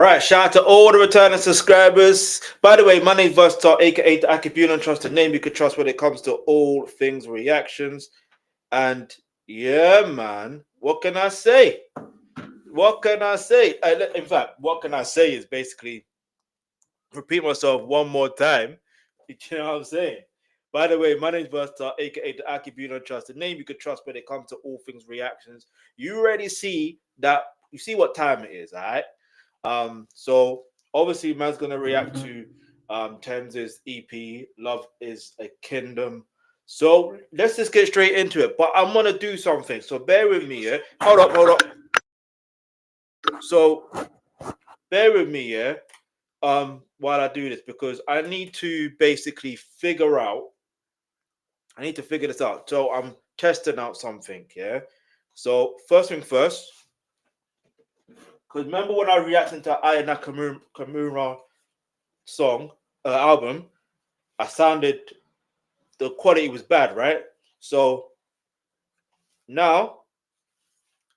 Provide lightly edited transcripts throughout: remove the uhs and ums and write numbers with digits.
Right, shout out to all the returning subscribers. By the way, my name is Versatile, aka the Alkebulan, trusted name you can trust when it comes to all things reactions. And yeah, man, what can I say? What can I say? In fact, what can I say is basically repeat myself one more time. You know what I'm saying? By the way, my name is Versatile, aka the Alkebulan, trusted name you can trust when it comes to all things reactions. You already see that. You see what time it is, all right? So obviously, man's gonna react to Tems' EP. Love is a Kingdom. So let's just get straight into it. But I'm gonna do something. So bear with me, yeah. Hold up. So bear with me, yeah. While I do this, because I need to basically figure out. I need to figure this out. So I'm testing out something, yeah. So first thing first, because remember when I reacted to Aya Nakamura song album, I sounded the quality was bad, right? So now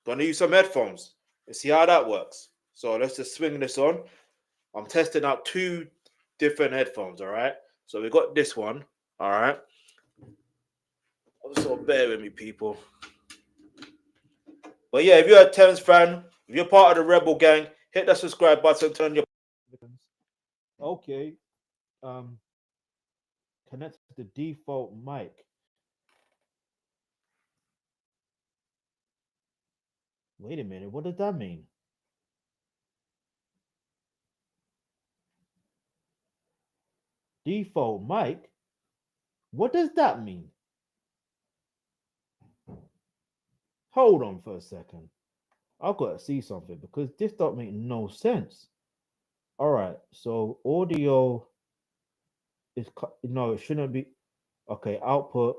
gonna use some headphones and see how that works. So let's just swing this on. I'm testing out two different headphones, all right? So we got this one, all right? So bear with me, people. But yeah, if you're a Tems fan, if you're part of the Rebel Gang, hit that subscribe button, turn your okay. Connect to the default mic. Wait a minute, what does that mean? Default mic? What does that mean? Hold on for a second. I've got to see something because this don't make no sense. All right, so audio is no, it shouldn't be. Okay, output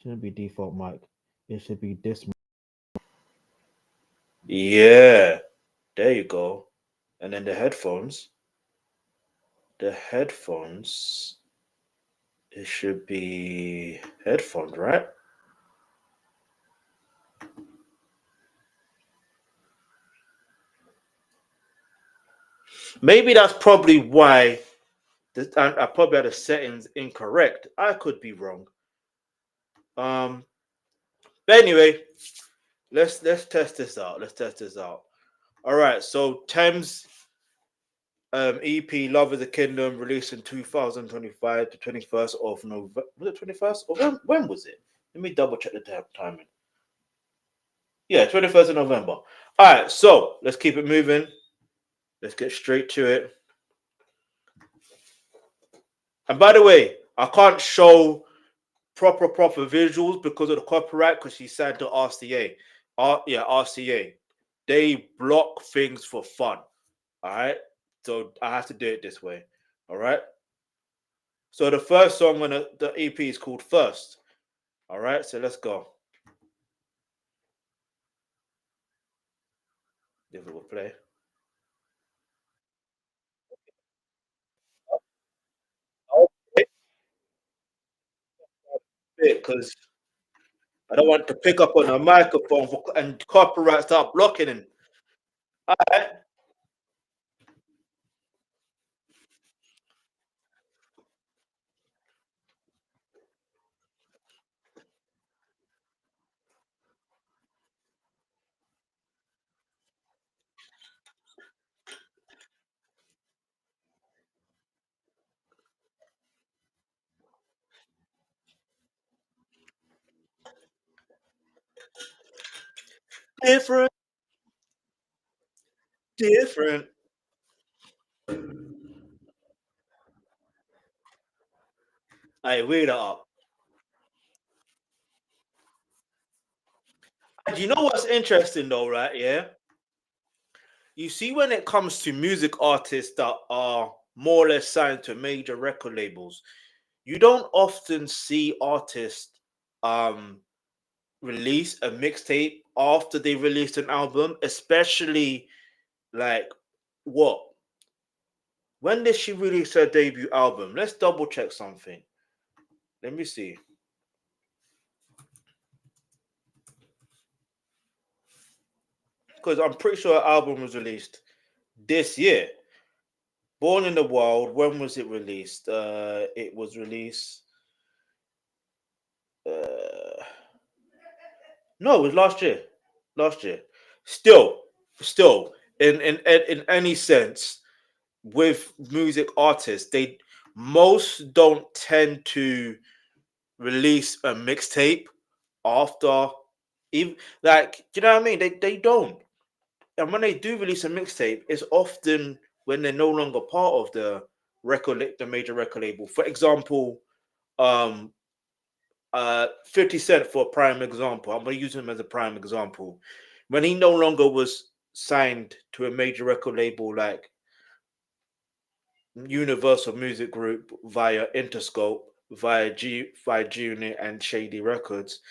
shouldn't be default mic. It should be this. Yeah, there you go. And then the headphones. The headphones. It should be headphones, right? Maybe that's probably why I probably had the settings incorrect. I could be wrong. But anyway, let's test this out. Let's test this out. All right. So Tems EP Love is a Kingdom released in 2025, the 21st of November. Was it 21st? Or when was it? Let me double check the timing. Yeah, 21st of November. All right. So let's keep it moving. Let's get straight to it. And by the way, I can't show proper visuals because of the copyright because she signed to RCA. RCA. They block things for fun. All right. So I have to do it this way. All right. So the first song on the EP is called First. All right. So let's go. If it will play. Because I don't want to pick up on a microphone and copyright start blocking him. All right. Different. Different. I wait up. And you know what's interesting though, right? Yeah. You see, when it comes to music artists that are more or less signed to major record labels, you don't often see artists um release a mixtape after they released an album, especially like what? When did she release her debut album? Let's double check something. Let me see. Because I'm pretty sure her album was released this year. Born in the Wild. When was it released? It was released. Uh, no, it was last year. Last year. Still, still, in any sense, with music artists, they most don't tend to release a mixtape after, even like, you know what I mean? They don't. And when they do release a mixtape, it's often when they're no longer part of the major record label. For example, um 50 Cent, for a prime example. I'm gonna use him as a prime example. When he no longer was signed to a major record label like Universal Music Group via Interscope, via Junior and Shady Records,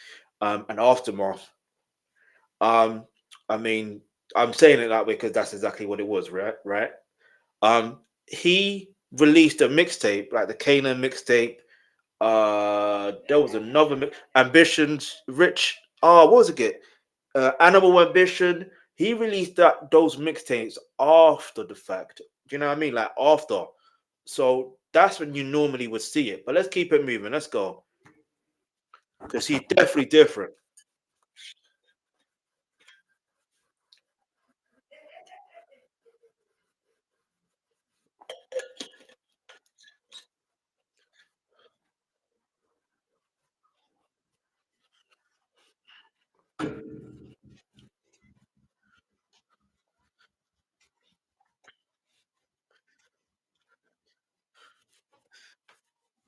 and Aftermath. Um, I mean, I'm saying it that way because that's exactly what it was, right? Right. He released a mixtape, like the Canaan mixtape. There was another Ambitions, Rich. Oh, what was it? Get Animal Ambition. He released those mixtapes after the fact. Do you know what I mean? Like after. So that's when you normally would see it. But let's keep it moving. Let's go. Because he's definitely different.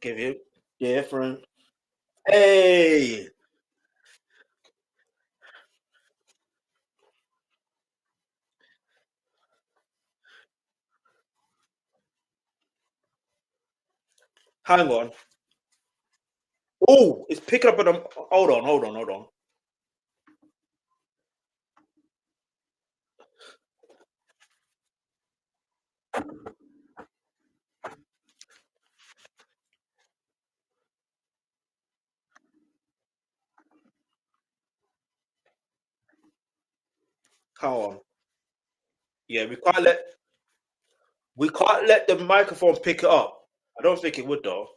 Give you different. Hey, hang on. Oh, it's picking up on them. Hold on. Come on. Yeah, we can't let the microphone pick it up. I don't think it would though.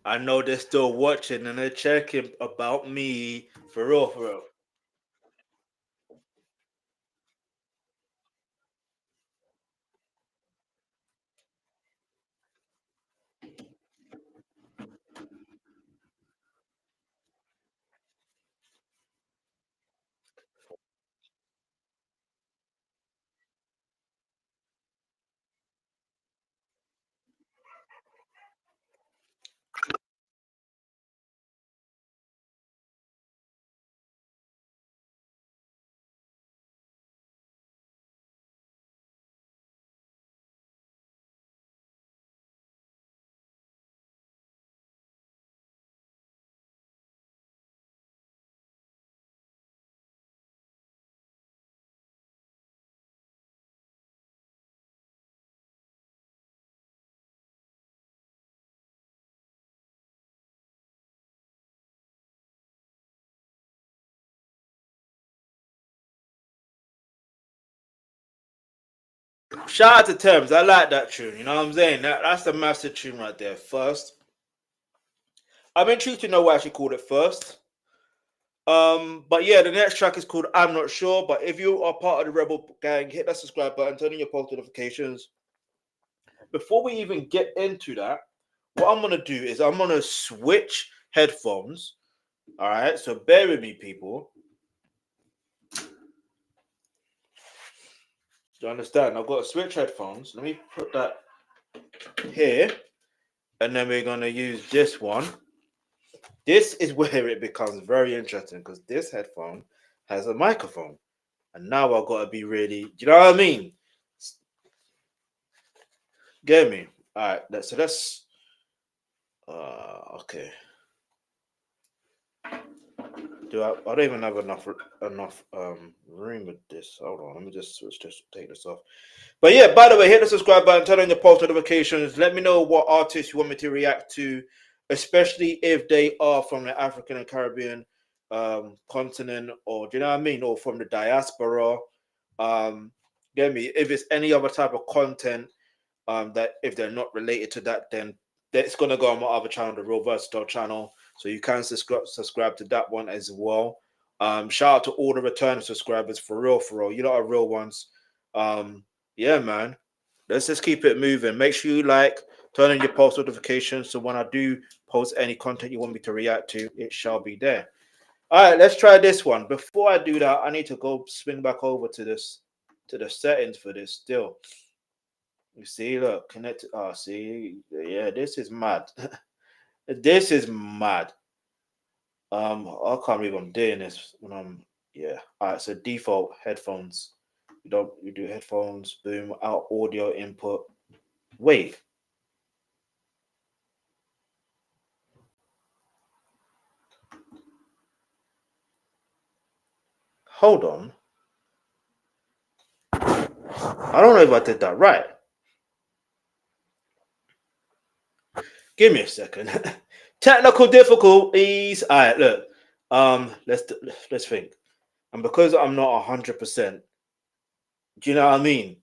I know they're still watching and they're checking about me for real, for real. Shout out to Tems. I like that tune. You know what I'm saying? That's a massive tune right there. First, I'm intrigued to know why she called it first. But yeah, the next track is called I'm Not Sure. But if you are part of the Rebel Gang, hit that subscribe button, turn on your post notifications. Before we even get into that, what I'm gonna do is I'm gonna switch headphones. All right, so bear with me, people. Do you understand? I've got to switch headphones. Let me put that here, and then we're gonna use this one. This is where it becomes very interesting because this headphone has a microphone, and now I've got to be really. Do you know what I mean? Get me? All right. So that's okay. I don't even have enough room with this. Hold on, let me just take this off. But yeah, by the way, hit the subscribe button, turn on your post notifications. Let me know what artists you want me to react to, especially if they are from the African and Caribbean continent, or do you know what I mean, or from the diaspora. Get me? If it's any other type of content, that if they're not related to that, then it's gonna go on my other channel, the Real Versatile channel. So you can subscribe to that one as well. Shout out to all the returning subscribers for real, for real. You lot are real ones. Yeah, man. Let's just keep it moving. Make sure you like, turn on your post notifications, so when I do post any content you want me to react to, it shall be there. All right, let's try this one. Before I do that, I need to go swing back over to the settings for this still. You see, look, connect. Oh, see, yeah, this is mad. This is mad. I can't believe I'm doing this when I'm. Yeah. All right. So default headphones. You do headphones. Boom. Out audio input. Wait. Hold on. I don't know if I did that right. Give me a second. Technical difficulties. All right. Look. Let's think. And because I'm not 100%, do you know what I mean?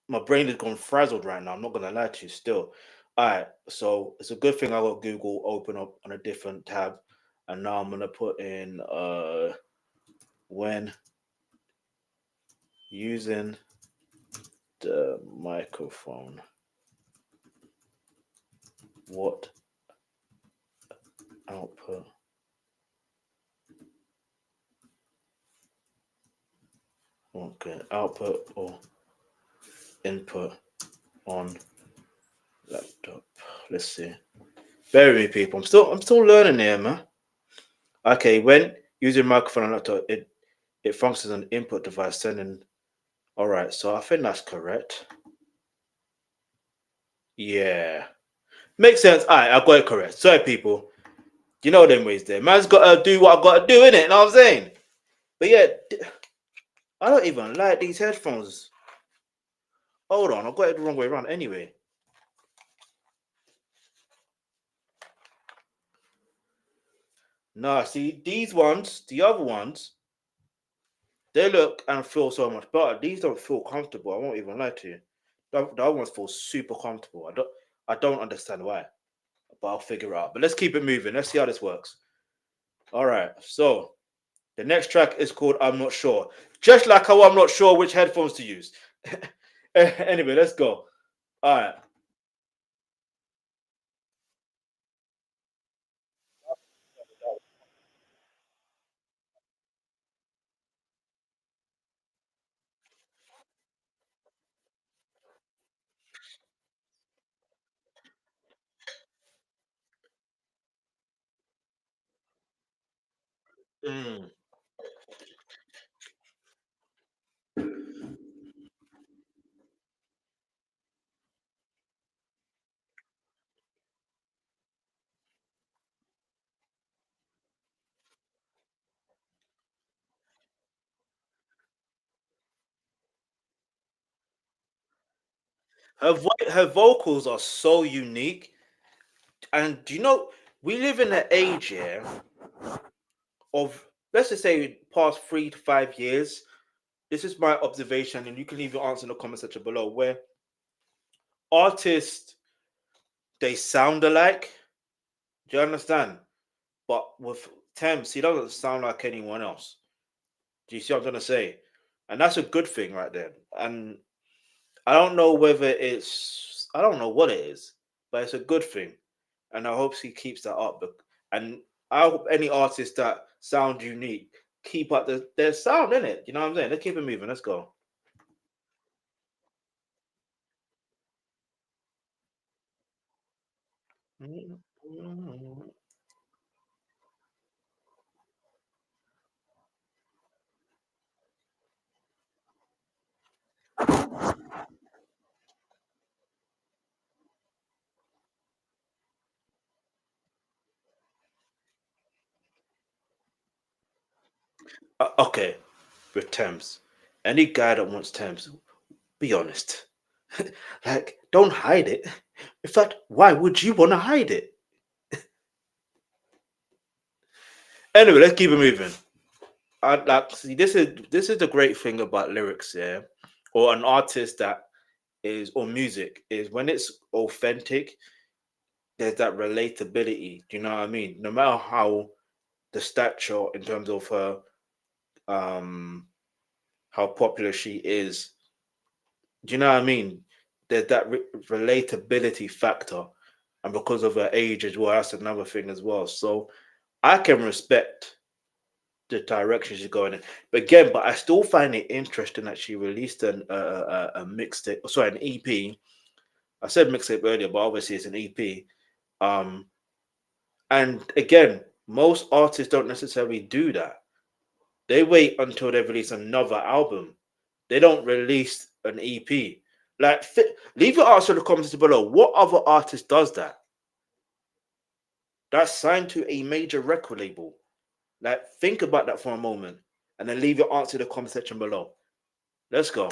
My brain has gone frazzled right now. I'm not gonna lie to you still. All right, so it's a good thing I got Google open up on a different tab, and now I'm gonna put in when using the microphone, what output? Okay, output or input on laptop. Let's see. Bear with me, people. I'm still learning here, man. Okay, when using microphone on laptop, it functions as an input device sending. All right, so I think that's correct. Yeah, makes sense. All right, I got it correct. Sorry, people. You know them ways there. Man's got to do what I got to do, innit? You know what I'm saying? But yeah, I don't even like these headphones. Hold on, I got it the wrong way around anyway. Nah, see, these ones, the other ones, they look and feel so much better. These don't feel comfortable. I won't even lie to you. The other ones feel super comfortable. I don't understand why, but I'll figure it out. But let's keep it moving. Let's see how this works. All right, so the next track is called I'm Not Sure. Just like how I'm not sure which headphones to use. Anyway, let's go. All right. Mm. Her vocals are so unique. And do you know, we live in an age here of, let's just say, past 3 to 5 years. This is my observation, and you can leave your answer in the comment section below, where artists, they sound alike. Do you understand? But with Tems, he doesn't sound like anyone else. Do you see what I'm trying to say? And that's a good thing right there. And I don't know whether I don't know what it is, but it's a good thing. And I hope he keeps that up. And I hope any artists that sound unique keep up their sound in it. You know what I'm saying? Let's keep it moving. Let's go. Okay, with Tems, any guy that wants Tems, be honest. Like, don't hide it. In fact, why would you want to hide it? Anyway, let's keep it moving. I like see this is the great thing about lyrics, yeah, or an artist that is or music is when it's authentic. There's that relatability. Do you know what I mean? No matter how the stature in terms of her, um, how popular she is. Do you know what I mean? There's that relatability factor, and because of her age as well, that's another thing as well. So I can respect the direction she's going in. But again, but I still find it interesting that she released a mixtape, sorry, an EP. I said mixtape earlier, but obviously it's an EP. Um, and again, most artists don't necessarily do that. They wait until they release another album. They don't release an EP. Like, leave your answer in the comments below. What other artist does that? That's signed to a major record label. Like, think about that for a moment, and then leave your answer in the comment section below. Let's go.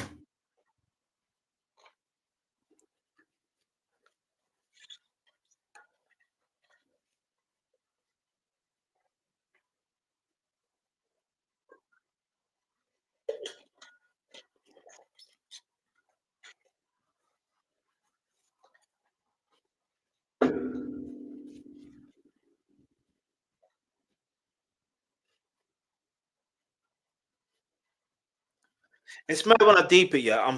It's mad when I deep it. Yeah,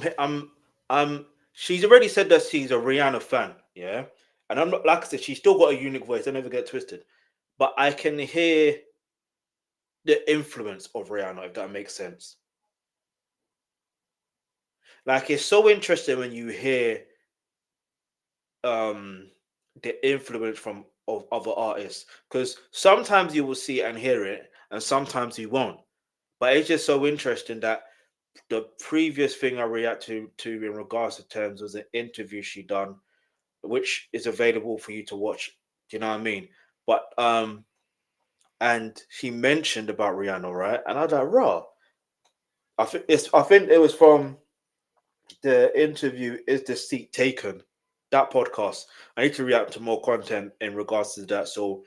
I'm. She's already said that she's a Rihanna fan. Yeah, and I'm not like I said. She's still got a unique voice. Don't ever get twisted. But I can hear the influence of Rihanna, if that makes sense. Like, it's so interesting when you hear um the influence from of other artists, because sometimes you will see it and hear it, and sometimes you won't. But it's just so interesting that the previous thing I react to in regards to terms was an interview she done, which is available for you to watch. Do you know what I mean? But and she mentioned about Rihanna, right? And I was like, raw. I think it was from the interview. Is the seat taken? That podcast. I need to react to more content in regards to that. So,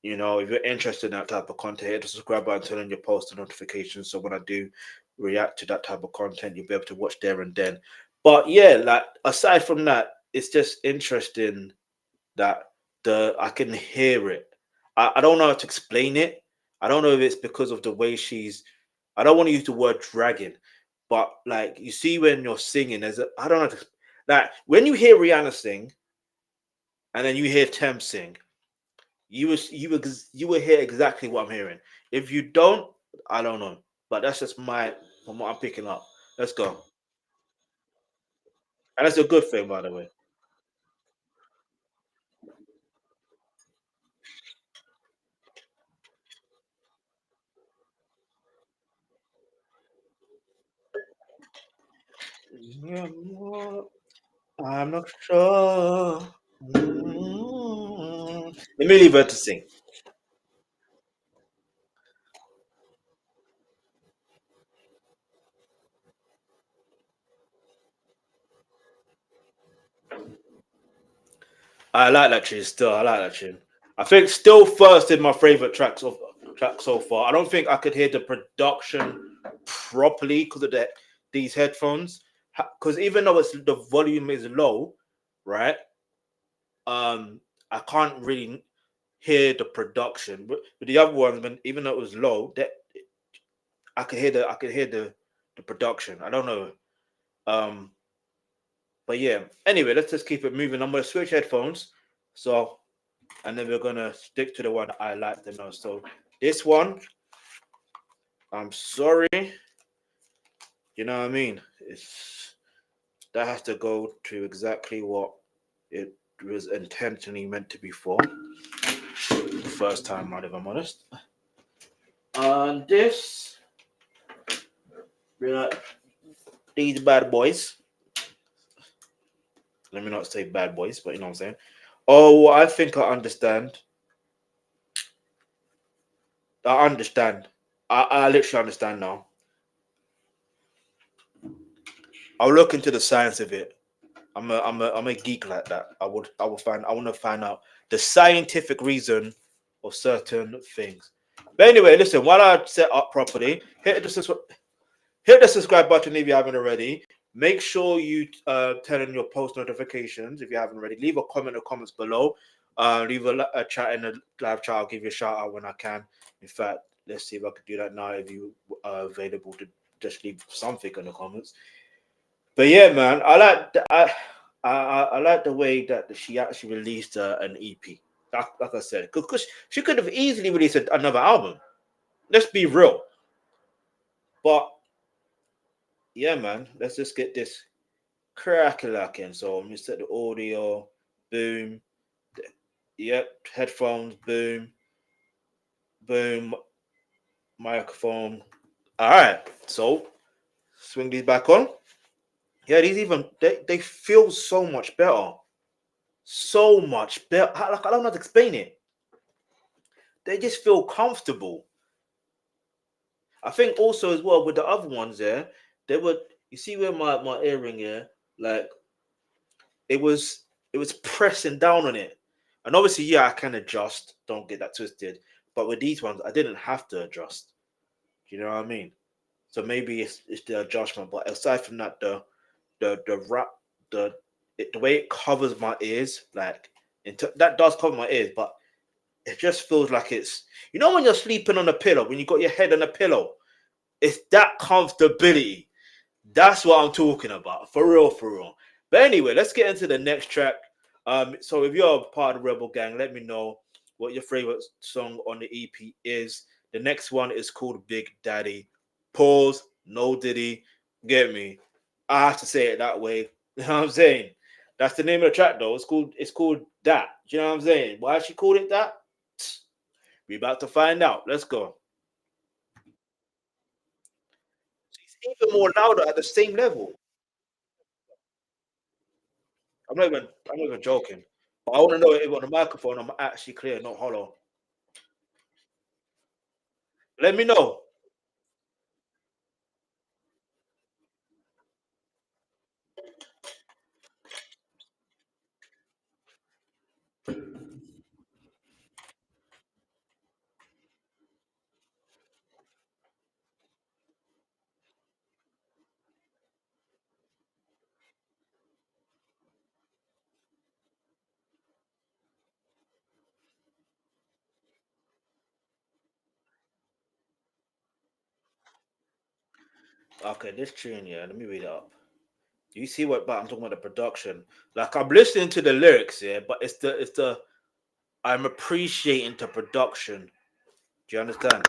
you know, if you're interested in that type of content, hit the subscribe button, turn on your post notifications. So when I do react to that type of content, you'll be able to watch there and then. But yeah, like aside from that, it's just interesting that the I can hear it. I don't know how to explain it. I don't know if it's because of the way she's. I don't want to use the word dragging, but like you see when you're singing, there's a I don't know. Like when you hear Rihanna sing and then you hear Tem sing, you will hear exactly what I'm hearing. If you don't, I don't know. But that's just my from what I'm picking up. Let's go. And that's a good thing, by the way. Yeah, I'm not sure. Let me leave her to sing. I like that tune still. I like that tune. I think still first in my favorite tracks of track so far. I don't think I could hear the production properly because of these headphones. Because even though it's the volume is low, right? Um, I can't really hear the production. But with the other ones, when even though it was low, that I could hear the production. I don't know. Um, but yeah. Anyway, let's just keep it moving. I'm gonna switch headphones. So and then we're gonna stick to the one I like the most. So this one, I'm sorry, you know what I mean? It's that has to go to exactly what it was intentionally meant to be for. The first time around, if I'm honest. And this, you know, these bad boys. Let me not say bad boys, but you know what I'm saying. Oh, I think I understand. I understand. I literally understand now. I'll look into the science of it. I'm a geek like that. I want to find out the scientific reason of certain things. But anyway, listen, while I set up properly, hit the subscribe button if you haven't already. Make sure you turn on your post notifications if you haven't already. Leave a comment in the comments below. Leave a chat in the live chat. I'll give you a shout out when I can. In fact, let's see if I can do that now if you are available to just leave something in the comments. But yeah, man, I like the way that she actually released an EP. Like I said, because she could have easily released another album. Let's be real. But yeah, man, let's just get this crack-a-lacking. So let me set the audio, boom. Yep, headphones, boom, boom, microphone. All right, so swing these back on. Yeah, these even they feel so much better. So much better. Like, I don't know how to explain it. They just feel comfortable. I think also as well with the other ones there, they were, you see where my earring here, like it was pressing down on it. And obviously, yeah, I can adjust, don't get that twisted. But with these ones, I didn't have to adjust. Do you know what I mean? So maybe it's the adjustment. But aside from that, the wrap, the way it covers my ears, like that does cover my ears, but it just feels like it's, you know, when you're sleeping on a pillow, when you got your head on a pillow, it's that comfortability. That's what I'm talking about, for real, for real. But anyway, let's get into the next track. So if you're a part of the Rebel Gang, let me know what your favorite song on the EP is. The next one is called Big Daddy. Pause, no Diddy. Get me? I have to say it that way. You know what I'm saying? That's the name of the track, though. It's called that. Do you know what I'm saying? Why she called it that? We about to find out. Let's go. It's even more louder at the same level. I'm not even joking. But I want to know if on the microphone I'm actually clear, not hollow. Let me know. Okay, this tune, yeah. Let me read it up. You see what? But I'm talking about the production. Like I'm listening to the lyrics, yeah. But it's the I'm appreciating the production. Do you understand?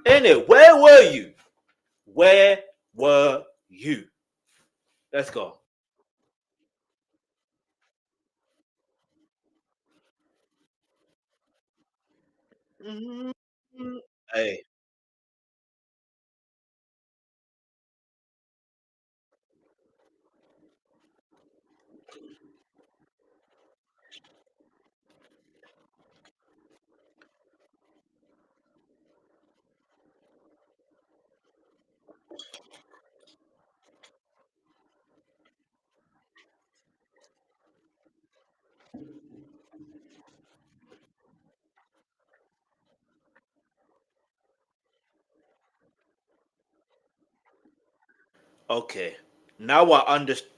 Anyway, where were you? Where were you? Let's go. Mhm. Hey, okay. Now I understand.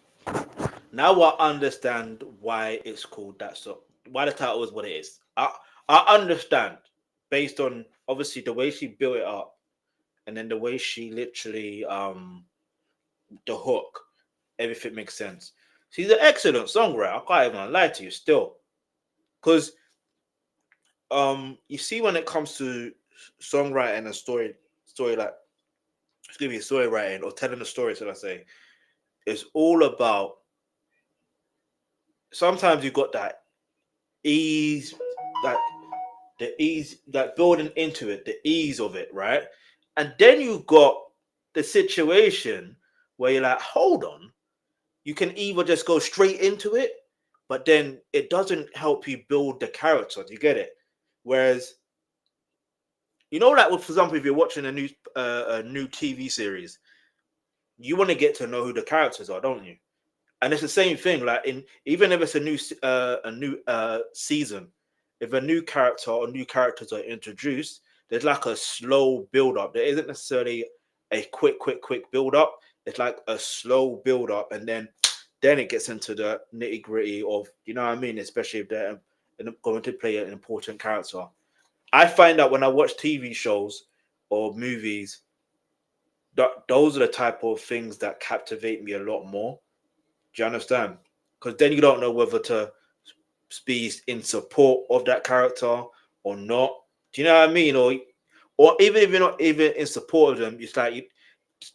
Now I understand why it's called that song. Why the title is what it is. I understand based on obviously the way she built it up and then the way she literally the hook, everything makes sense. She's an excellent songwriter. I can't even lie to you still. Cause you see when it comes to songwriting and story like excuse me, story writing or telling a story, should I say, it's all about sometimes you got that ease, that the ease, that building into it, the ease of it, right? And then you got the situation where you're like, hold on, you can either just go straight into it, but then it doesn't help you build the character. Do you get it? Whereas, like, for example, if you're watching a new TV series, you want to get to know who the characters are, don't you? And it's the same thing. Like, in even if it's a new season, if a new character or new characters are introduced, there's like a slow build up. There isn't necessarily a quick build up. It's like a slow build up, and then it gets into the nitty gritty of, you know what I mean. Especially if they're going to play an important character. I find that when I watch TV shows or movies, those are the type of things that captivate me a lot more. Do you understand? Because then you don't know whether to be in support of that character or not. Do you know what I mean? Or even if you're not even in support of them, it's like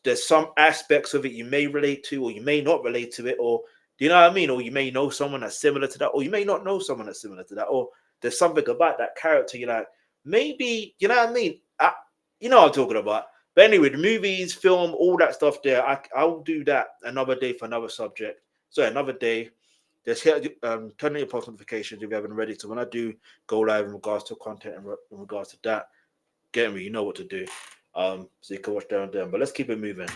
there's some aspects of it you may relate to, or you may not relate to it, or do you know what I mean? Or you may know someone that's similar to that, or you may not know someone that's similar to that, or there's something about that character you're like, maybe, you know what I mean? You know what I'm talking about. But anyway, the movies, film, all that stuff there, I'll do that another day for another subject. So another day, just hit turn on your post notifications if you haven't already. So when I do go live in regards to content and in regards to that, get me, you know what to do. So you can watch down there. But let's keep it moving.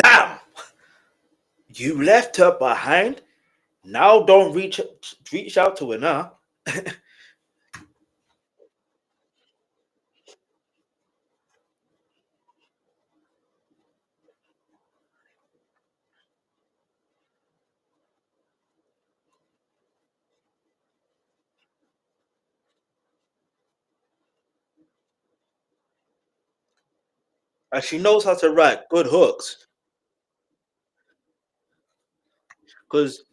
Damn, you left her behind. Now don't reach out to her now. And she knows how to write good hooks. Because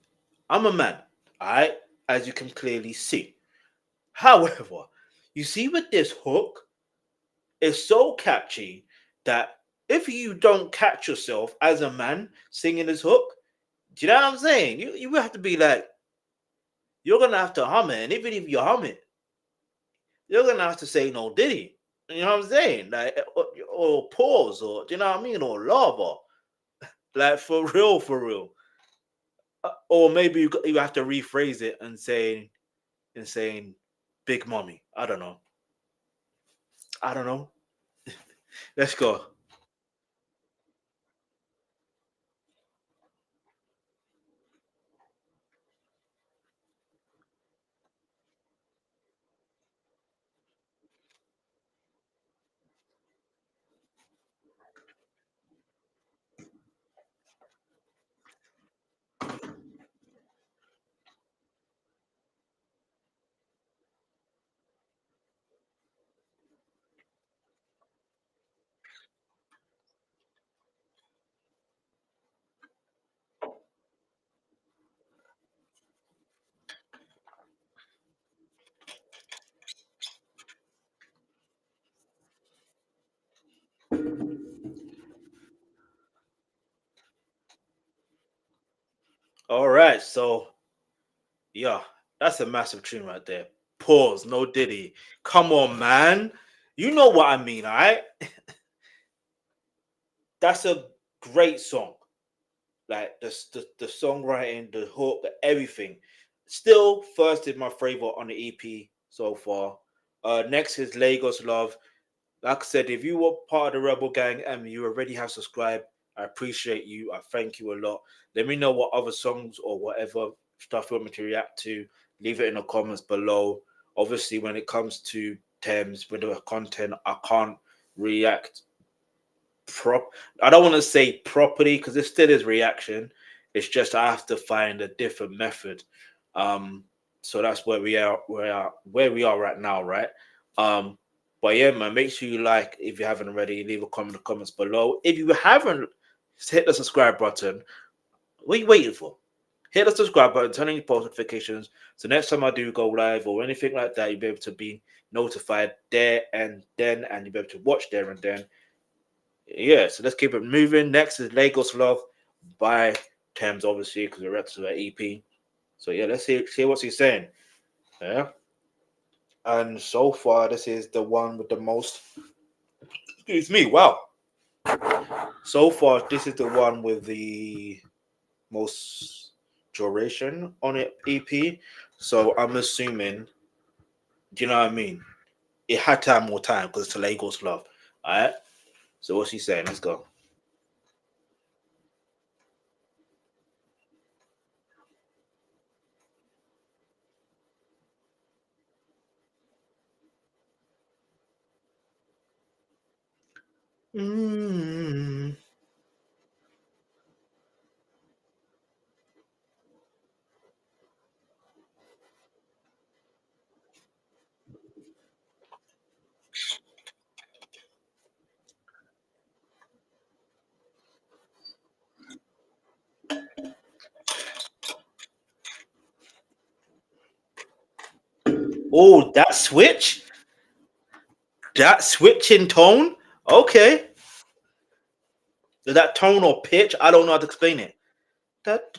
I'm a man, all right, as you can clearly see. However, you see with this hook, it's so catchy that if you don't catch yourself as a man singing this hook, do you know what I'm saying? You have to be like, you're gonna have to hum it, and even if you hum it, you're gonna have to say no diddy. You know what I'm saying? Like, or pause, or do you know what I mean, or love, or like, for real. Or maybe you have to rephrase it and saying big mommy. I don't know. Let's go. All right, so yeah, that's a massive tune right there. Pause, no diddy. Come on, man. You know what I mean, all right? That's a great song. Like the songwriting, the hook, everything. Still, first is my favorite on the EP so far. Next is Lagos Love. Like I said, if you were part of the Rebel Gang and you already have subscribed, I appreciate you. I thank you a lot. Let me know what other songs or whatever stuff you want me to react to. Leave it in the comments below. Obviously, when it comes to Thames, with the content, I can't react prop. I don't want to say property because it still is reaction. It's just I have to find a different method. Um, so that's where we are right now, right? Um, But yeah, man, make sure you like if you haven't already. Leave a comment in the comments below. If you haven't, hit the subscribe button. What are you waiting for? Hit the subscribe button, turn on your post notifications. So next time I do go live or anything like that, you'll be able to be notified there and then, and you'll be able to watch there and then. Yeah, so let's keep it moving. Next is Lagos Love by Tems, obviously, because we're reps to the EP. So yeah, let's see what he's saying. Yeah. And so far, this is the one with the most. Excuse me. Wow. So far, this is the one with the most duration on it EP. So I'm assuming, do you know what I mean? It had to have more time because it's a Lagos Love. All right. So what's he saying? Let's go. Mm. Oh, that switch. That switch in tone. Okay. That tone or pitch. I don't know how to explain it. That.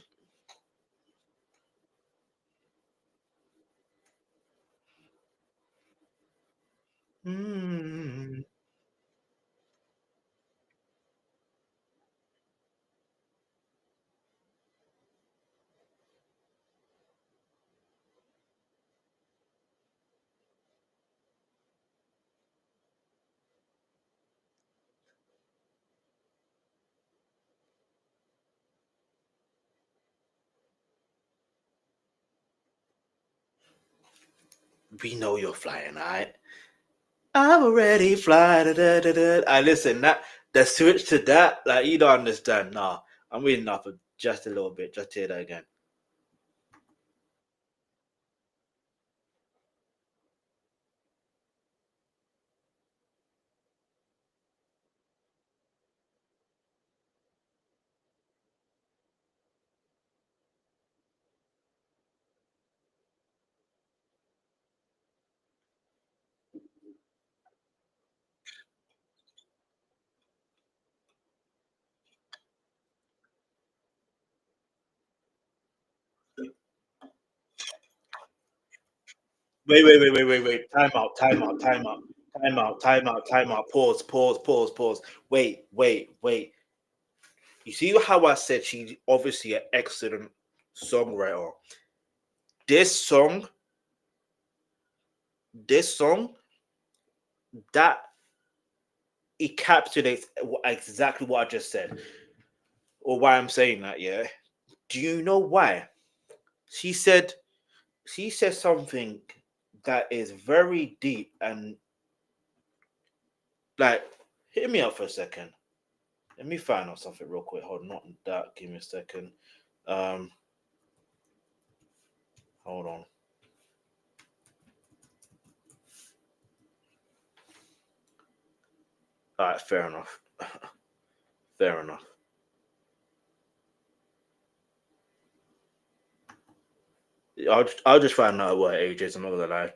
Mm. We know you're flying, all right? I'm already flying. Da, da, da, da. I listen, that the switch to that, like you don't understand. Nah, I'm reading up just a little bit. Just hear that again. Wait. Time out, time out, time out, time out, time out, time out. Pause, pause, pause, pause. Wait. You see how I said she's obviously an excellent songwriter. This song, this song, that encapsulates exactly what I just said, or why I'm saying that. Yeah. Do you know why? She said she said something that is very deep and like hit me up for a second. Let me find out something real quick. Hold on, not that. Give me a second. Um, hold on. All right, fair enough. Fair enough. I'll just find out what her age is. I'm not gonna lie.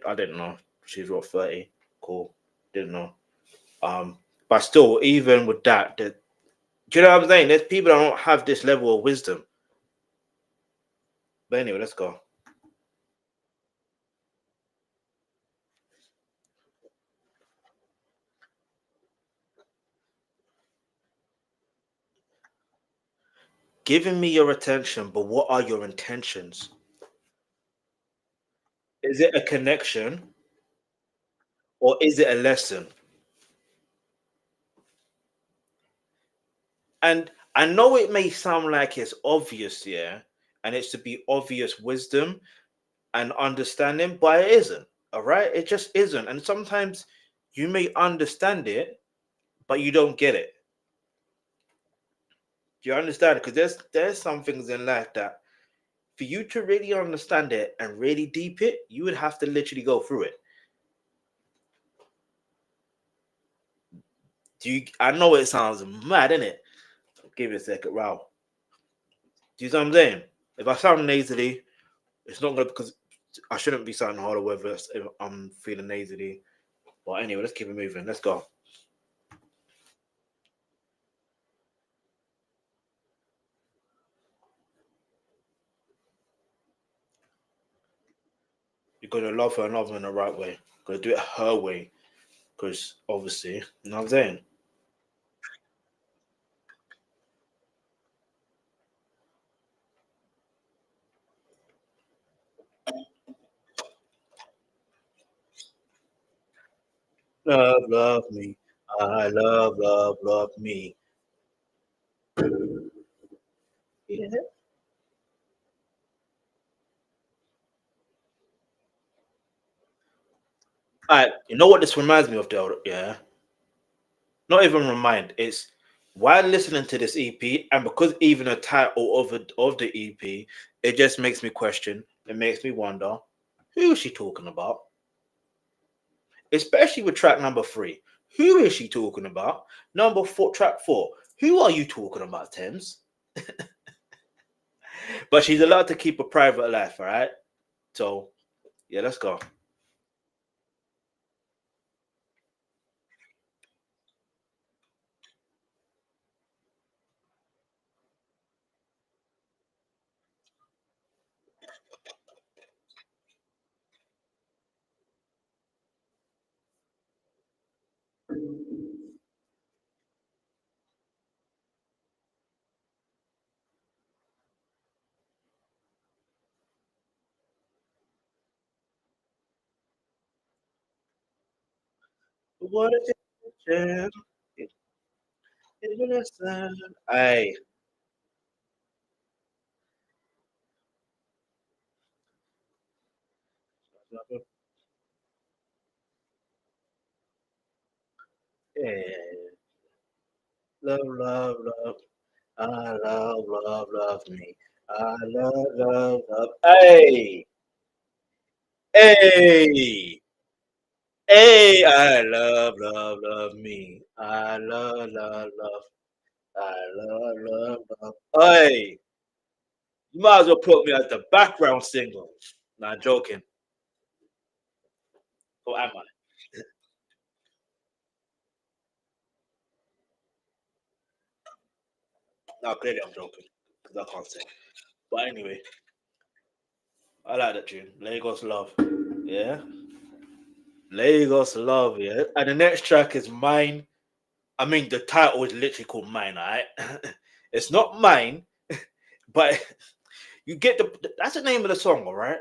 I didn't know she's what 30. Cool. Didn't know. But still, even with that, do you know what I'm saying? There's people that don't have this level of wisdom. But anyway, let's go. Giving me your attention, but what are your intentions? Is it a connection or is it a lesson? And I know it may sound like it's obvious, yeah, and it's to be obvious wisdom and understanding, but it isn't. All right, it just isn't. And sometimes you may understand it, but you don't get it. Do you understand? Because there's some things in life that for you to really understand it and really deep it, you would have to literally go through it. I know it sounds mad, innit? Give it a second, wow. Do you know what I'm saying? If I sound nasally, it's not gonna because I shouldn't be sounding harder whether if I'm feeling nasally. But anyway, let's keep it moving. Let's go. You're gonna love her and love her in the right way. You're gonna do it her way. Because obviously, you know what I'm saying? Love, love me. I love me. Yeah. Alright, you know what this reminds me of though? Yeah. Not even remind. It's while listening to this EP, and because even the title of the EP, it just makes me question. It makes me wonder, who is she talking about? Especially with track number 3. Who is she talking about? Number 4, track 4. Who are you talking about, Tems? But she's allowed to keep a private life, all right? So yeah, let's go. What is it? Hey, yeah, love, love, love. I love me. I love. Hey, hey, hey. I love me. I love. I love. Hey, you might as well put me as the background singer. Not joking. Or am I? No, clearly I'm joking because I can't sing. But anyway, I like that tune. Lagos Love. Yeah. Lagos Love, yeah. And the next track is Mine. I mean, the title is literally called Mine, alright? It's not mine, but you get that's the name of the song, alright?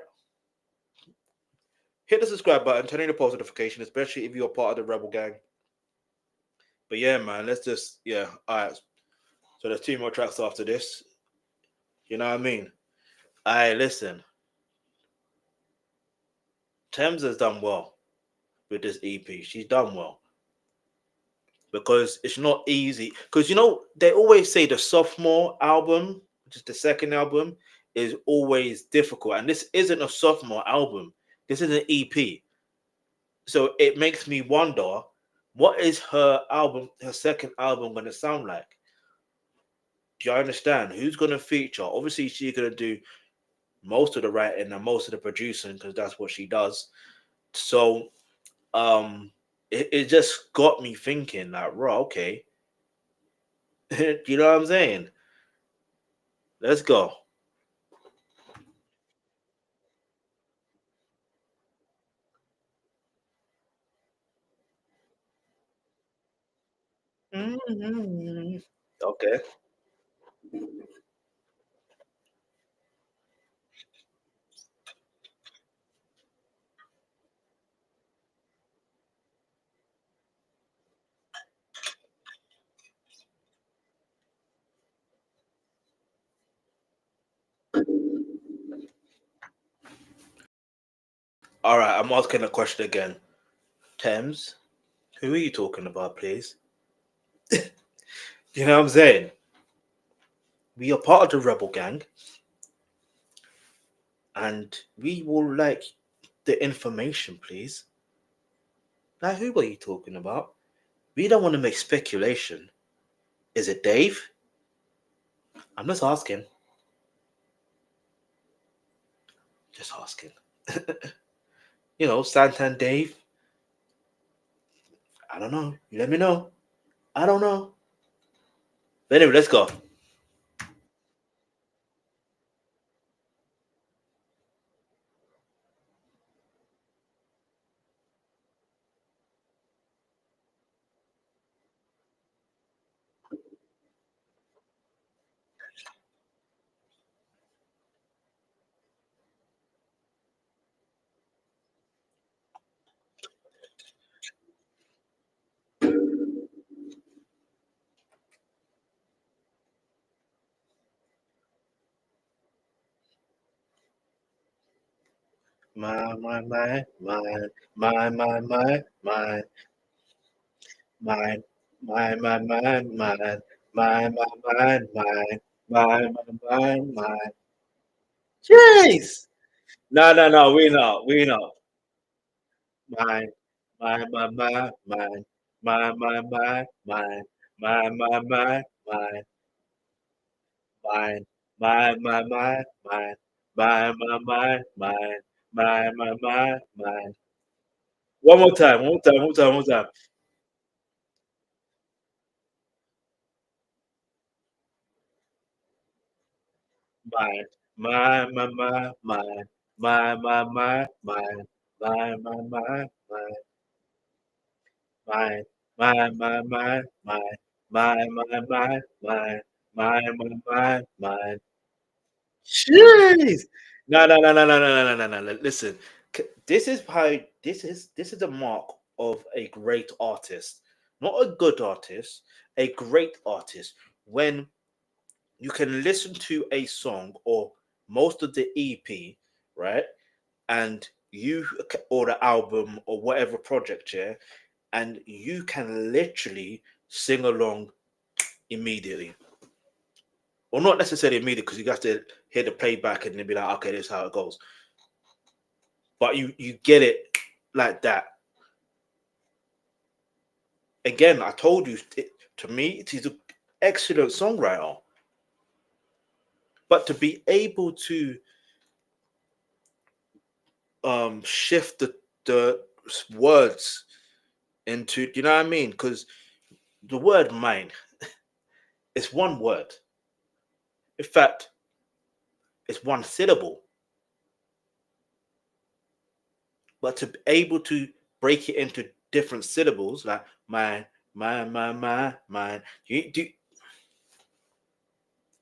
Hit the subscribe button, turn on the post notification, especially if you're part of the Rebel Gang. But yeah, man, let's just alright. So there's 2 more tracks after this. You know what I mean? Alright, listen. Thames has done well with this EP. She's done well. Because it's not easy. Because they always say the sophomore album, which is the second album, is always difficult. And this isn't a sophomore album. This is an EP. So it makes me wonder, what is her second album gonna sound like? Do you understand? Who's gonna feature? Obviously, she's gonna do most of the writing and most of the producing because that's what she does. So it just got me thinking like, right, okay. You know what I'm saying? Let's go. Mhm. Okay. All right. I'm asking a question again. Thames, who are you talking about, please? You know what I'm saying? We are part of the rebel gang, and we will like the information, please. Like, who are you talking about? We don't want to make speculation. Is it Dave? I'm just asking. Just asking. You know, Santan Dave. I don't know. You let me know. I don't know. But anyway, let's go. My, mine, mine. Jeez. No, no, no, we know, we know. Mine, mine, mine, mine, mine. One more time, one more time, one more time, one more time. Mine, mine, mine, mine. Jeez. No, no, no, no, no, no, no, no, no, no. Listen, this is how this is the mark of a great artist, not a good artist, a great artist. When you can listen to a song or most of the EP, right, and or the album or whatever project, yeah, and you can literally sing along immediately, or not necessarily immediately because you got to hear the playback and then be like, okay, this is how it goes. But you get it like that. Again, I told you, to me, he's an excellent songwriter. But to be able to shift the words into, you know what I mean? Because the word mind is one word. In fact, it's one syllable. But to be able to break it into different syllables, like my, you do.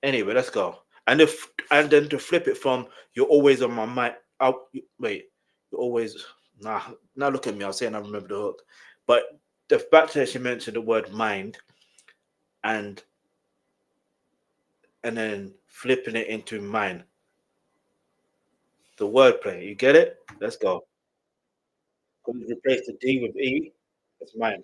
Anyway, let's go. And then to flip it from you're always on my mind. Oh, wait, you're always nah. Now look at me. I was saying I remember the hook, but the fact that she mentioned the word mind and then flipping it into mine, the wordplay. You get it? Let's go. Can we replace the D with E? It's mine.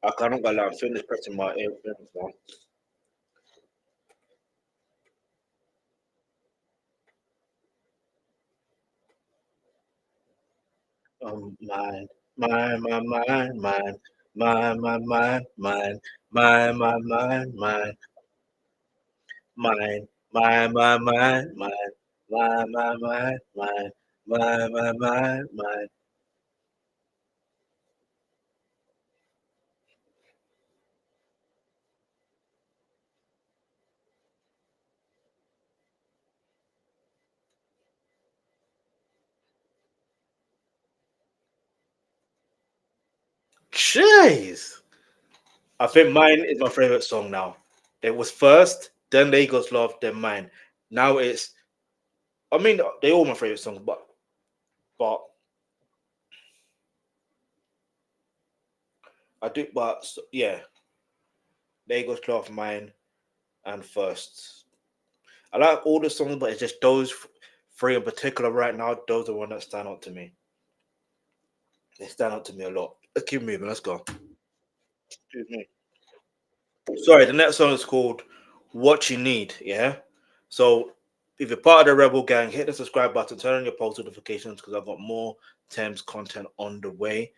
I can't go I'm finished pressing my earphones now. Mine, mine. Mine, mine. Jeez. I think mine is my favorite song now. It was first, then Lagos Love, then mine. Now it's, I mean, they all my favorite songs, but I do, but yeah, Lagos Cloth, mine, and first. I like all the songs, but it's just those three in particular right now. Those are the ones that stand out to me. They stand out to me a lot. Let's keep moving. Let's go. Excuse me. Sorry, the next song is called "What You Need." Yeah. So if you're part of the Rebel Gang, hit the subscribe button, turn on your post notifications because I've got more Thames content on the way.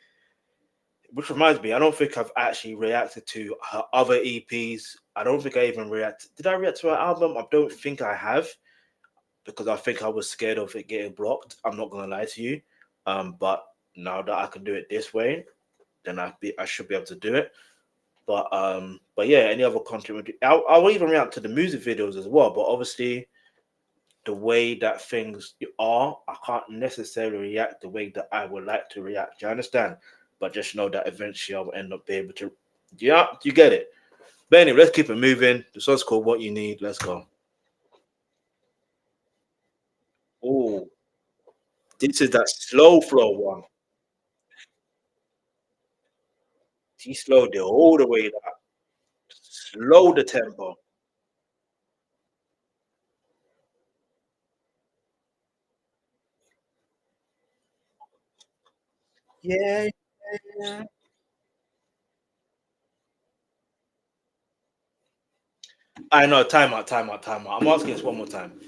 Which reminds me, I don't think I've actually reacted to her other EPs. I don't think I even reacted. Did I react to her album? I don't think I have because I think I was scared of it getting blocked. I'm not gonna lie to you. But now that I can do it this way, then I should be able to do it. But yeah, any other content? I'll even react to the music videos as well. But obviously, the way that things are, I can't necessarily react the way that I would like to react. Do you understand? But just know that eventually I will end up being able to. Yeah, you get it. But anyway, let's keep it moving. The song's called "What You Need." Let's go. Oh, this is that slow flow one. He slowed it all the way down. Slow the tempo. Yeah, yeah. I know. Time out. Time out. Time out. I'm asking this one more time.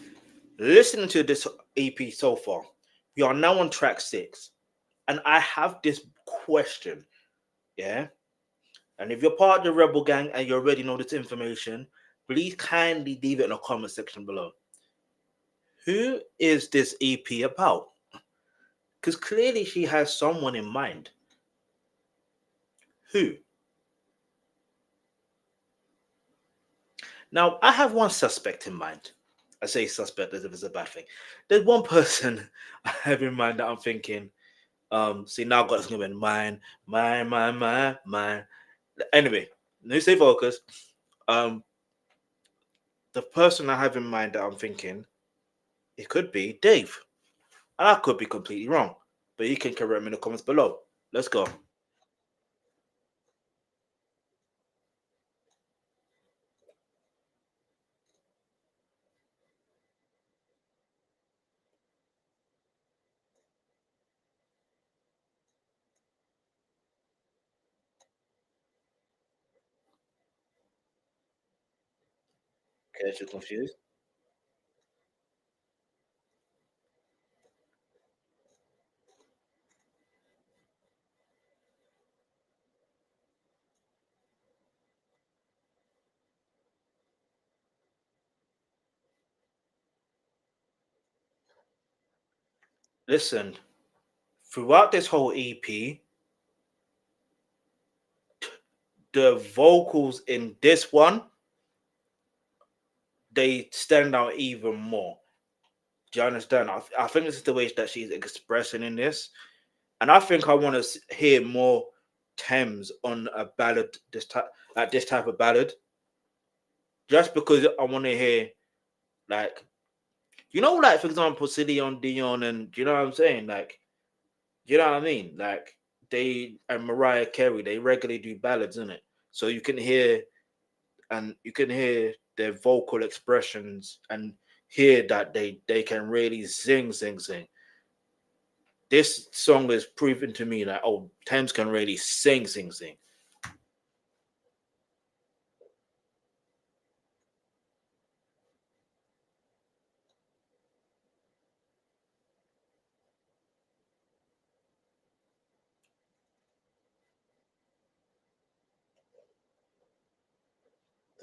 Listening to this EP so far, we are now on track 6, and I have this question. Yeah, and if you're part of the Rebel Gang and you already know this information, please kindly leave it in the comment section below. Who is this EP about? Because clearly she has someone in mind. Who? Now, I have one suspect in mind. I say suspect as if it's a bad thing. There's one person I have in mind that I'm thinking, see, now I've got this gonna be mine. Anyway, let me stay focused. Um, the person I have in mind that I'm thinking, it could be Dave. And I could be completely wrong. But you can correct me in the comments below. Let's go. Okay, you're confused. Listen, throughout this whole EP, the vocals in this one, they stand out even more. Do you understand? I think this is the way that she's expressing in this. And I think I want to hear more Thames on a ballad, this type of ballad, just because I want to hear, like, like, for example, Celine Dion, and you know what I'm saying? Like, you know what I mean? Like, they and Mariah Carey, they regularly do ballads, in it. So you can hear their vocal expressions and hear that they can really sing. This song is proving to me that, oh, Thames can really sing.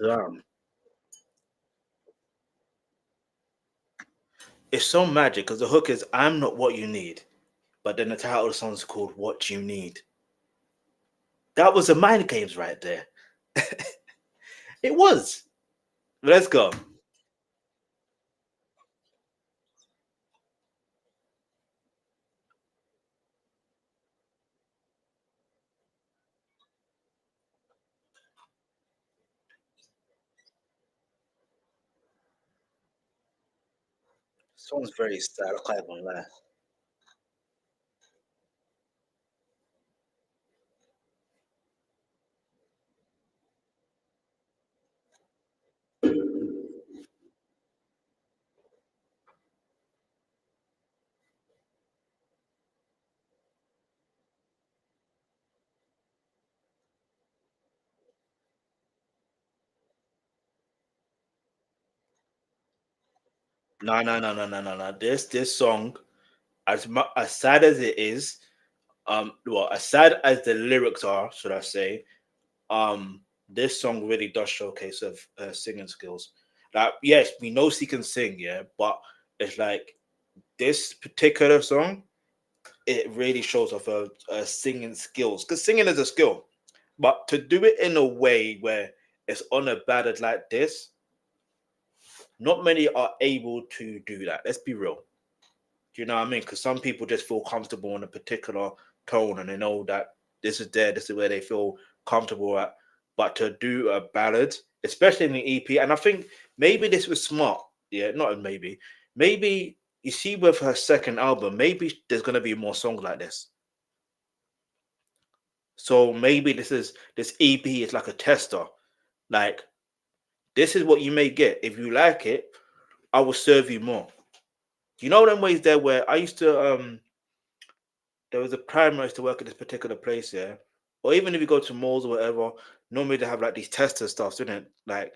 Damn. It's so magic because the hook is "I'm not what you need," but then the title of the song is called "What You Need." That was a mind games right there. It was. Let's go. Song's very sad. I can't even lie. No, no, no, no, no, no, no. This song, as sad as it is, well, as sad as the lyrics are, should I say, this song really does showcase of singing skills. Like, yes, we know she can sing, yeah, but it's like this particular song, it really shows off her singing skills because singing is a skill, but to do it in a way where it's on a ballad like this, not many are able to do that. Let's be real. Do you know what I mean? Because some people just feel comfortable in a particular tone and they know that this is where they feel comfortable at. But to do a ballad, especially in the EP, and I think maybe this was smart. Yeah, not maybe. Maybe you see with her second album, maybe there's gonna be more songs like this. So maybe this EP is like a tester. Like this is what you may get. If you like it, I will serve you more. Do you know them ways there where I used to there was a time I used to work at this particular place, yeah. Or even if you go to malls or whatever, normally they have like these tester stuff, didn't it? Like,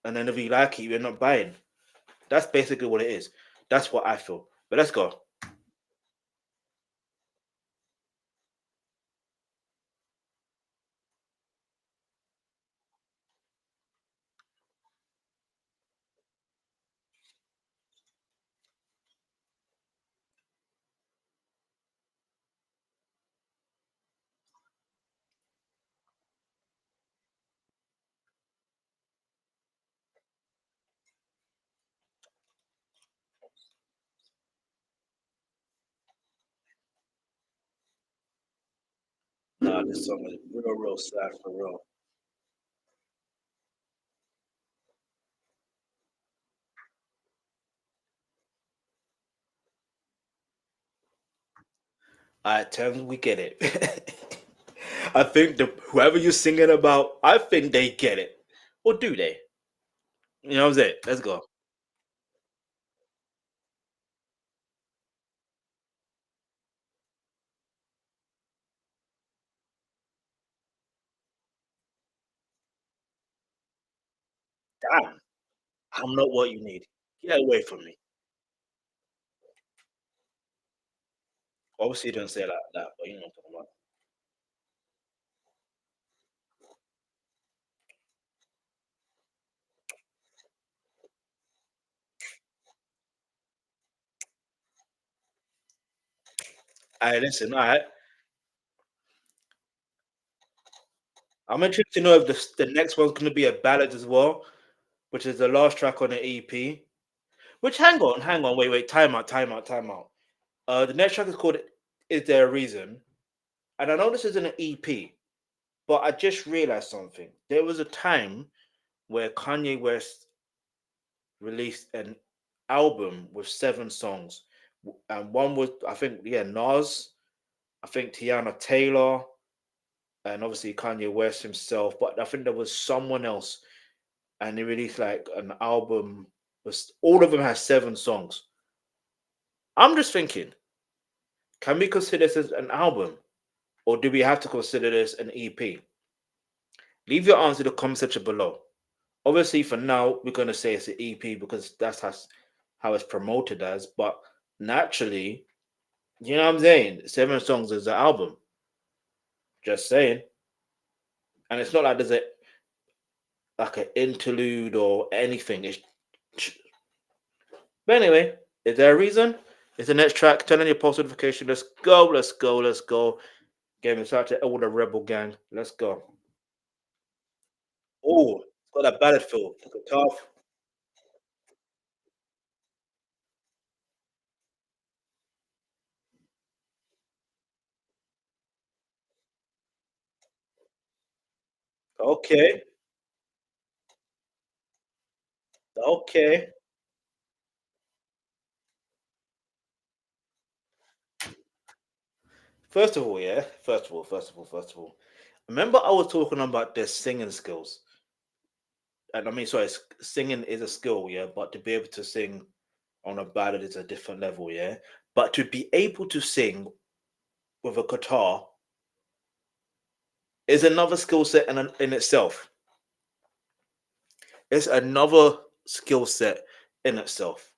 and then if you like it, you're not buying. That's basically what it is. That's what I feel. But let's go. Nah, this song is real, real sad for real. All right, Tems, we get it. I think the whoever you're singing about, I think they get it. Or do they? You know what I'm saying? Let's go. Damn, I'm not what you need. Get away from me. Obviously, you didn't say it like that, but you know what I'm talking about. All right, listen, all right. I'm interested to know if the next one's going to be a ballad as well, which is the last track on the EP. Which, hang on, wait, time out, time out, time out. The next track is called "Is There a Reason?" And I know this is an EP, but I just realized something. There was a time where Kanye West released an album with 7 songs, and one was I think yeah Nas, I think Tiana Taylor, and obviously Kanye West himself. But I think there was someone else and they released like an album. Was all of them has 7 songs. I'm just thinking, can we consider this as an album, or do we have to consider this an EP? Leave your answer in the comment section below. Obviously, for now, we're gonna say it's an EP because that's how it's promoted as. But naturally, you know what I'm saying? 7 songs is an album. Just saying, and it's not like there's a like an interlude or anything. It's But anyway, is there a reason? It's the next track. Turn on your post notification. Let's go. Let's go. Let's go. Get me started to all the rebel gang. Let's go. Oh, it's got that ballad feel. The guitar. Okay. Okay. First of all, yeah. First of all. Remember, I was talking about their singing skills, and I mean, sorry, singing is a skill, yeah. But to be able to sing on a ballad is a different level, yeah. But to be able to sing with a guitar is another skill set in itself. It's another skill set in itself.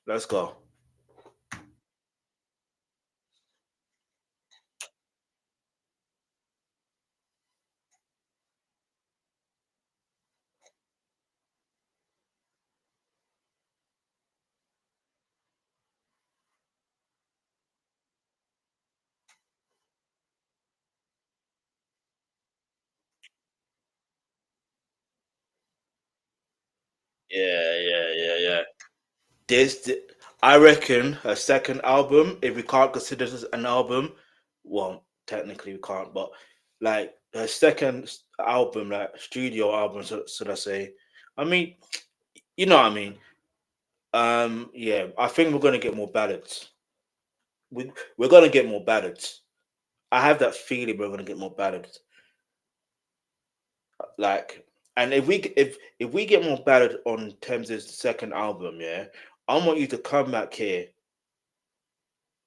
Let's go. Yeah. This, I reckon, a second album, if we can't consider this an album, well, technically we can't, but like her second album, like studio album, should I say? I mean, you know what I mean. Yeah, I think we're gonna get more ballads. We're gonna get more ballads. I have that feeling we're gonna get more ballads. Like, and if we get more ballad on Thames' second album, yeah, I want you to come back here,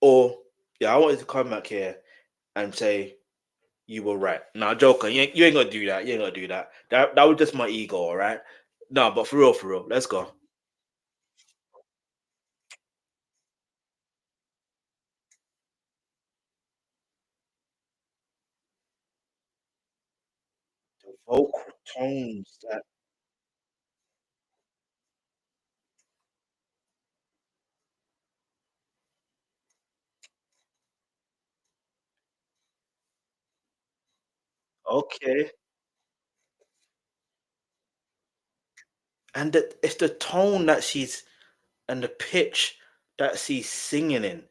or yeah, I want you to come back here and say you were right. Nah, joker, you ain't gonna do that. You ain't gonna do that. That was just my ego, all right. No, but for real, let's go. The vocal tones, that okay, and it's the tone that she's and the pitch that she's singing in.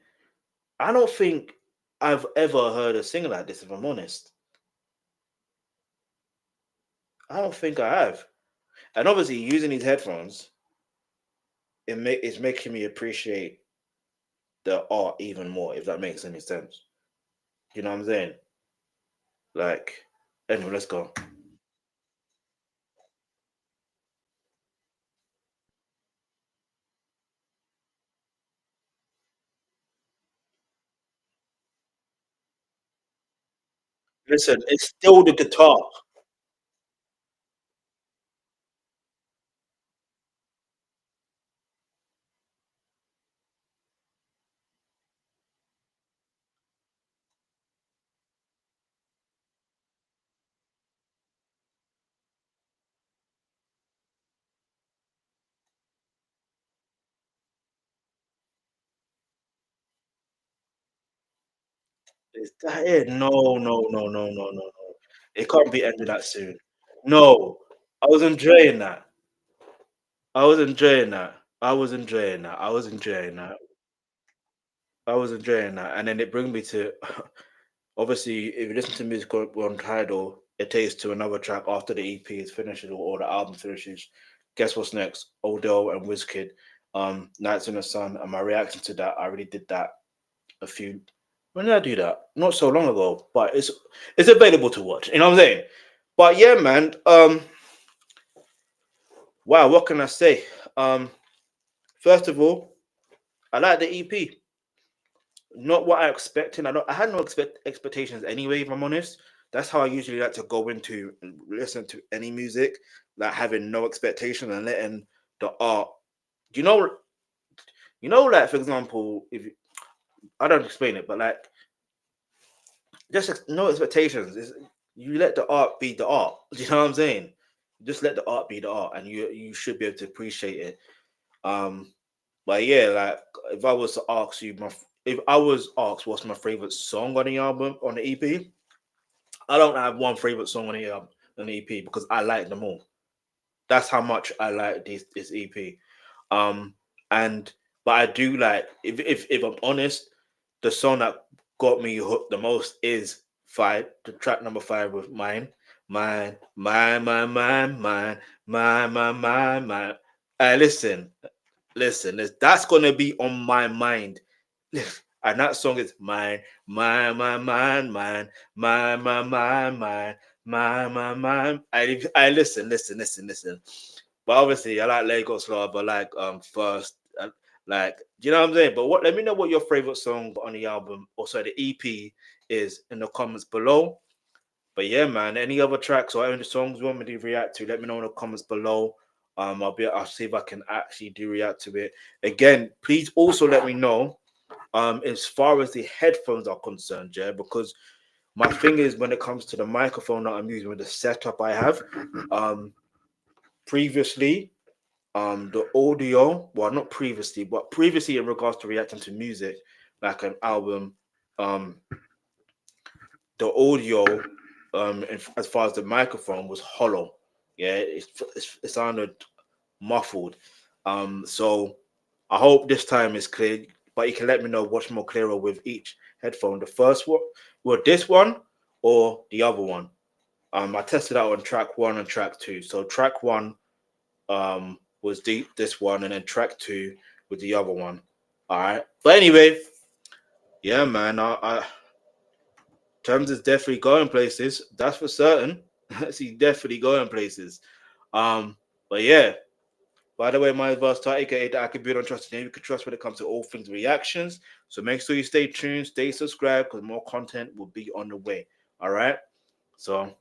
I don't think I've ever heard her sing like this. If I'm honest, I don't think I have. And obviously, using these headphones, it's making me appreciate the art even more. If that makes any sense, you know what I'm saying? Like, anyway, let's go. Listen, it's still the guitar. Is that it? No. It can't be ended that soon. No, I was enjoying that. I was enjoying that. I was enjoying that. I was enjoying that. I was enjoying that. And then it brings me to obviously, if you listen to music on Tidal, it takes to another track after the EP is finished or the album finishes. Guess what's next? Odell and Wizkid, Nights in the Sun. And my reaction to that, I already did that a few. When did I do that? Not so long ago, but it's available to watch. You know what I'm saying? But yeah, man. Wow, what can I say? Um, First of all, I like the EP. Not what I expected. I had no expectations anyway. If I'm honest, that's how I usually like to go into and listen to any music, like having no expectation and letting the art. You know, like for example, if I don't explain it, but like just no expectations. You let the art be the art. Do you know what I'm saying? Just let the art be the art, and you should be able to appreciate it. Um, but yeah, like if I was to ask you, if I was asked what's my favorite song on the album on the EP, I don't have one favorite song on the EP because I like them all. That's how much I like this EP. Um, and but I do like if I'm honest, the song that got me hooked the most is five, the track number 5 with mine. Listen, that's gonna be on my mind. And that song is mine. I listen. But obviously, I like Lagos Love. I like First. Like, do you know what I'm saying? But what? Let me know what your favorite song on the album, or sorry, the EP is in the comments below. But yeah, man, any other tracks or any songs you want me to react to, let me know in the comments below. I'll see if I can actually do react to it. Again, please also let me know as far as the headphones are concerned, yeah, because my thing is when it comes to the microphone that I'm using with the setup I have, previously, the audio, well, not previously, but previously in regards to reacting to music, like an album, the audio, as far as the microphone was hollow. Yeah, it sounded muffled. So I hope this time is clear, but you can let me know what's more clearer with each headphone. The first one, well, this one or the other one. I tested out on track 1 and track 2. So track 1 was this one, and then track 2 was the other one. All right. But anyway, yeah, man. Tems is definitely going places. That's for certain. He's definitely going places. But yeah. By the way, my advice, aka the Alkebulan trusted name, you can trust when it comes to all things reactions. So make sure you stay tuned, stay subscribed, because more content will be on the way. All right. So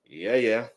yeah.